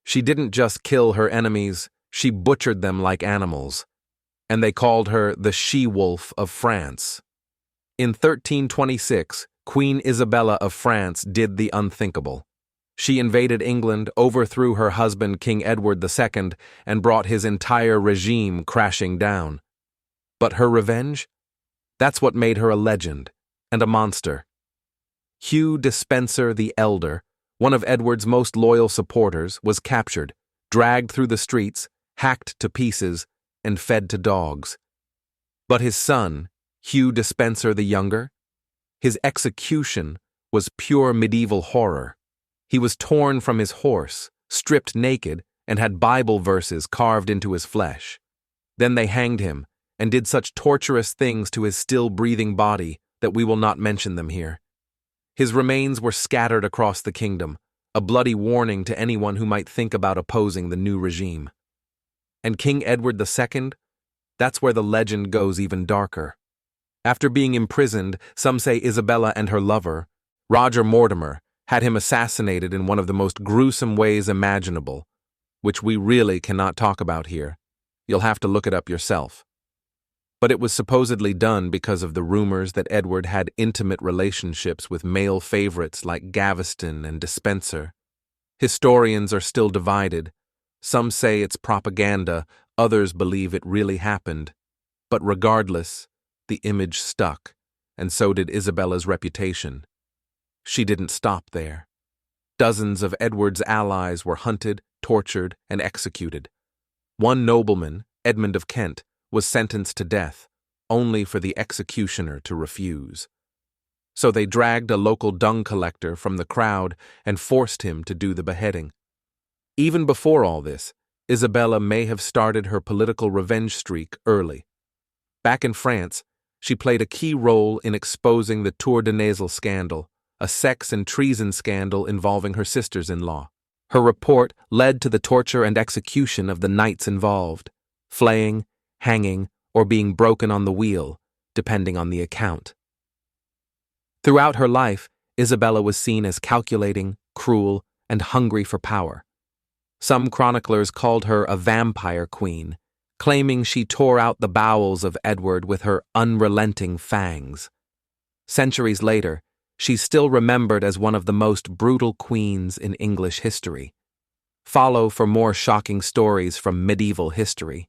She didn't just kill her enemies, she butchered them like animals, and they called her the she-wolf of France. In 1326, Queen Isabella of France did the unthinkable. She invaded England, overthrew her husband King Edward II, and brought his entire regime crashing down. But her revenge? That's what made her a legend, and a monster. Hugh Despenser the Elder, one of Edward's most loyal supporters, was captured, dragged through the streets, hacked to pieces, and fed to dogs. But his son, Hugh Despenser the Younger, his execution was pure medieval horror. He was torn from his horse, stripped naked, and had Bible verses carved into his flesh. Then they hanged him, and did such torturous things to his still-breathing body that we will not mention them here. His remains were scattered across the kingdom, a bloody warning to anyone who might think about opposing the new regime. And King Edward II? That's where the legend goes even darker. After being imprisoned, some say Isabella and her lover, Roger Mortimer, had him assassinated in one of the most gruesome ways imaginable, which we really cannot talk about here. You'll have to look it up yourself. But it was supposedly done because of the rumors that Edward had intimate relationships with male favorites like Gaveston and Despenser. Historians are still divided. Some say it's propaganda, others believe it really happened. But regardless, the image stuck, and so did Isabella's reputation. She didn't stop there. Dozens of Edward's allies were hunted, tortured, and executed. One nobleman, Edmund of Kent, was sentenced to death, only for the executioner to refuse. So they dragged a local dung collector from the crowd and forced him to do the beheading. Even before all this, Isabella may have started her political revenge streak early. Back in France, she played a key role in exposing the Tour de Nesle scandal, a sex and treason scandal involving her sisters-in-law. Her report led to the torture and execution of the knights involved, flaying, hanging, or being broken on the wheel, depending on the account. Throughout her life, Isabella was seen as calculating, cruel, and hungry for power. Some chroniclers called her a vampire queen, claiming she tore out the bowels of Edward with her unrelenting fangs. Centuries later, she's still remembered as one of the most brutal queens in English history. Follow for more shocking stories from medieval history.